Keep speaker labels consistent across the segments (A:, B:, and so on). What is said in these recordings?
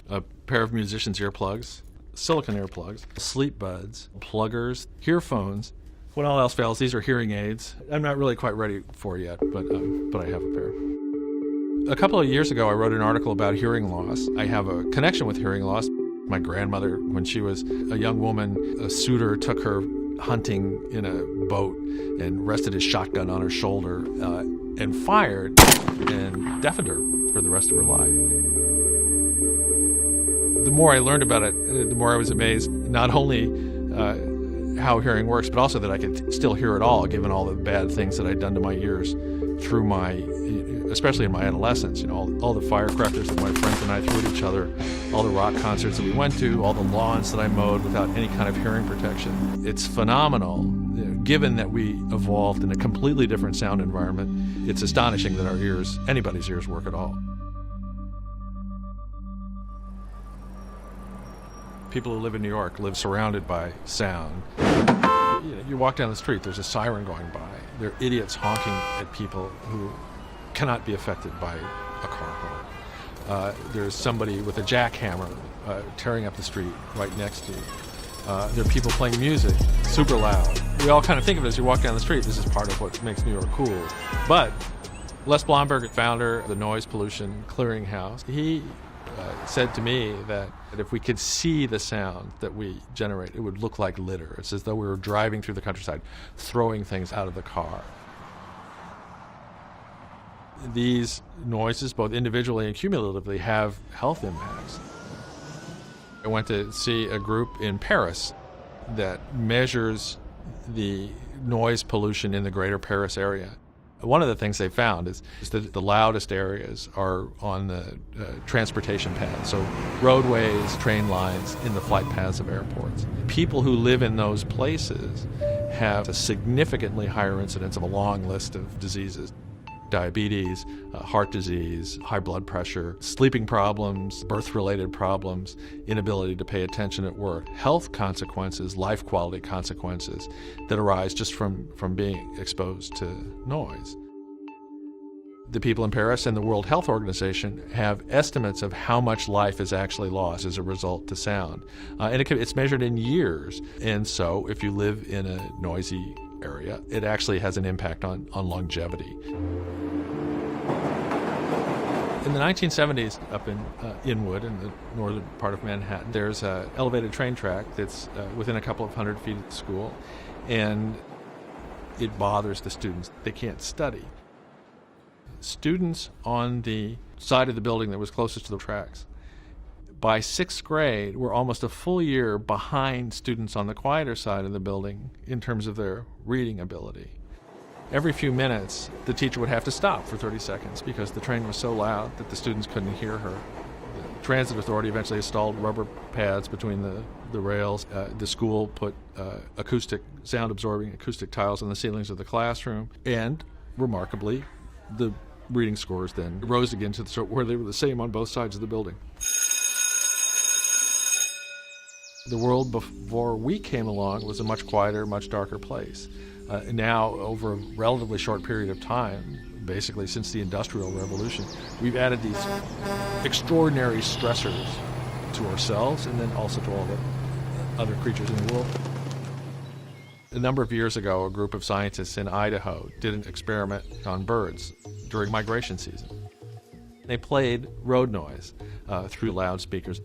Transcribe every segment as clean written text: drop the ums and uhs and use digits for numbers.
A: a pair of musician's earplugs, silicone earplugs, sleep buds, pluggers, earphones. When all else fails, these are hearing aids. I'm not really quite ready for it yet, but I have a pair. A couple of years ago, I wrote an article about hearing loss. I have a connection with hearing loss. My grandmother, when she was a young woman, a suitor took her hunting in a boat and rested his shotgun on her shoulder and fired and deafened her for the rest of her life. The more I learned about it, the more I was amazed, not only how hearing works, but also that I could still hear it all, given all the bad things that I'd done to my ears through especially in my adolescence. All the firecrackers that my friends and I threw at each other, all the rock concerts that we went to, all the lawns that I mowed without any kind of hearing protection. It's phenomenal, given that we evolved in a completely different sound environment. It's astonishing that anybody's ears work at all. People who live in New York live surrounded by sound. You walk down the street, there's a siren going by. There are idiots honking at people who cannot be affected by a car horn. There's somebody with a jackhammer tearing up the street right next to you. There are people playing music super loud. We all kind of think of it as you walk down the street, this is part of what makes New York cool. But Les Blomberg, founder of the Noise Pollution Clearinghouse, he said to me that if we could see the sound that we generate, it would look like litter. It's as though we were driving through the countryside, throwing things out of the car. These noises, both individually and cumulatively, have health impacts. I went to see a group in Paris that measures the noise pollution in the greater Paris area. One of the things they found is that the loudest areas are on the transportation paths, so roadways, train lines, in the flight paths of airports. People who live in those places have a significantly higher incidence of a long list of diseases. Diabetes, heart disease, high blood pressure, sleeping problems, birth-related problems, inability to pay attention at work, health consequences, life quality consequences that arise just from being exposed to noise. The people in Paris and the World Health Organization have estimates of how much life is actually lost as a result to sound. And it's measured in years. And so if you live in a noisy area, it actually has an impact on longevity. In the 1970s, up in Inwood, in the northern part of Manhattan, there's an elevated train track that's within a couple of 100 feet of the school, and it bothers the students. They can't study. Students on the side of the building that was closest to the tracks, by sixth grade, were almost a full year behind students on the quieter side of the building in terms of their reading ability. Every few minutes, the teacher would have to stop for 30 seconds because the train was so loud that the students couldn't hear her. The Transit Authority eventually installed rubber pads between the rails. The school put sound-absorbing acoustic tiles on the ceilings of the classroom. And, remarkably, the reading scores then rose again to where they were the same on both sides of the building. The world before we came along was a much quieter, much darker place. Now, over a relatively short period of time, basically since the Industrial Revolution, we've added these extraordinary stressors to ourselves and then also to all the other creatures in the world. A number of years ago, a group of scientists in Idaho did an experiment on birds during migration season. They played road noise through loudspeakers.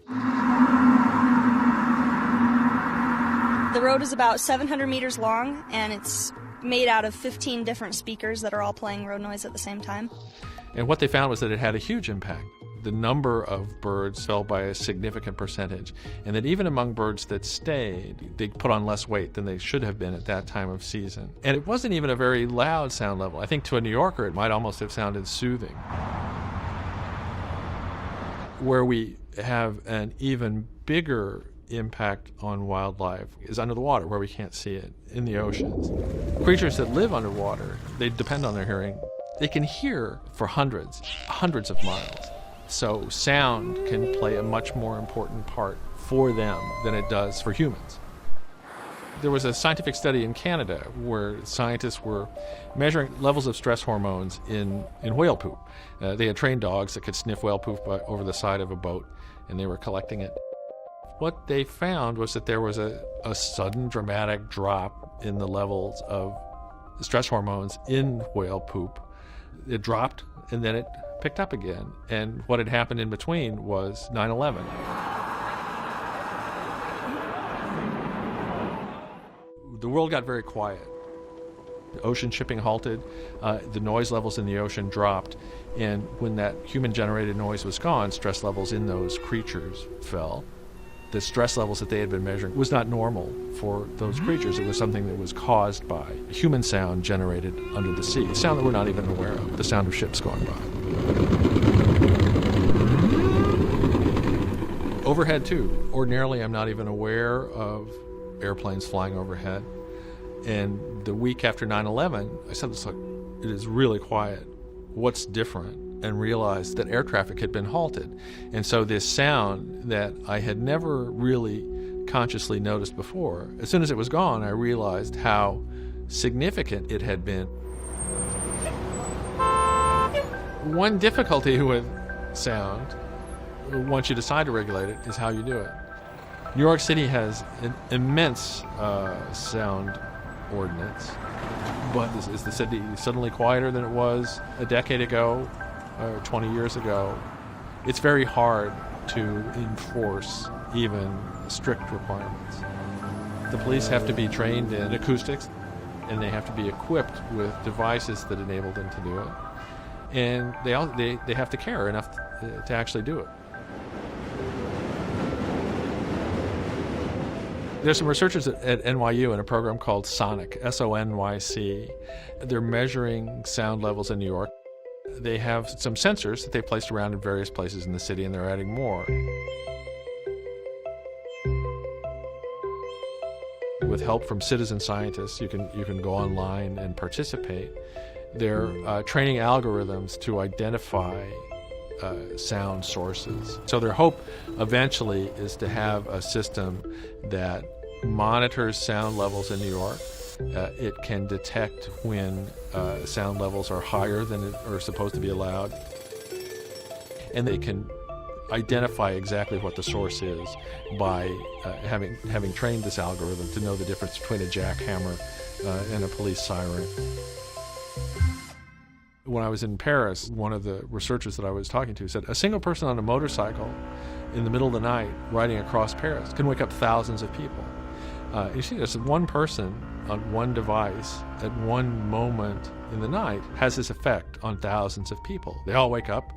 B: The road is about 700 meters long, and it's made out of 15 different speakers that are all playing road noise at the same time.
A: And what they found was that it had a huge impact. The number of birds fell by a significant percentage, and that even among birds that stayed, they put on less weight than they should have been at that time of season. And it wasn't even a very loud sound level. I think to a New Yorker, it might almost have sounded soothing. Where we have an even bigger impact on wildlife is under the water, where we can't see it, in the oceans. Creatures that live underwater, they depend on their hearing. They can hear for hundreds of miles. So sound can play a much more important part for them than it does for humans. There was a scientific study in Canada where scientists were measuring levels of stress hormones in whale poop. They had trained dogs that could sniff whale poop over the side of a boat, and they were collecting it. What they found was that there was a sudden dramatic drop in the levels of stress hormones in whale poop. It dropped, and then it picked up again. And what had happened in between was 9/11. The world got very quiet. Ocean shipping halted, the noise levels in the ocean dropped, and when that human-generated noise was gone, stress levels in those creatures fell. The stress levels that they had been measuring was not normal for those creatures. It was something that was caused by human sound generated under the sea, a sound that we're not even aware of, the sound of ships going by. Overhead, too. Ordinarily, I'm not even aware of airplanes flying overhead. And the week after 9/11, I said, it is really quiet. What's different? And realized that air traffic had been halted. And so this sound that I had never really consciously noticed before, as soon as it was gone, I realized how significant it had been. One difficulty with sound, once you decide to regulate it, is how you do it. New York City has an immense sound ordinance, but is the city suddenly quieter than it was a decade ago or 20 years ago? It's very hard to enforce even strict requirements. The police have to be trained in acoustics, and they have to be equipped with devices that enable them to do it, and they have to care enough to actually do it. There's some researchers at NYU in a program called SONYC, S-O-N-Y-C. They're measuring sound levels in New York. They have some sensors that they placed around in various places in the city, and they're adding more. With help from citizen scientists, you can go online and participate. They're training algorithms to identify sound sources. So their hope eventually is to have a system that monitors sound levels in New York. It can detect when sound levels are higher than are supposed to be allowed, and they can identify exactly what the source is by having trained this algorithm to know the difference between a jackhammer and a police siren. When I was in Paris, one of the researchers that I was talking to said a single person on a motorcycle in the middle of the night riding across Paris can wake up thousands of people. You see, there's one person on one device at one moment in the night has this effect on thousands of people. They all wake up.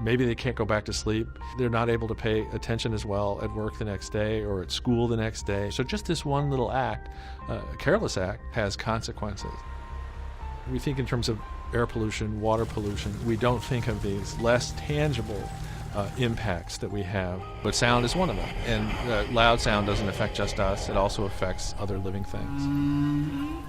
A: Maybe they can't go back to sleep. They're not able to pay attention as well at work the next day or at school the next day. So just this one little act, a careless act, has consequences. We think in terms of air pollution, water pollution. We don't think of these less tangible impacts that we have, but sound is one of them. And loud sound doesn't affect just us, it also affects other living things.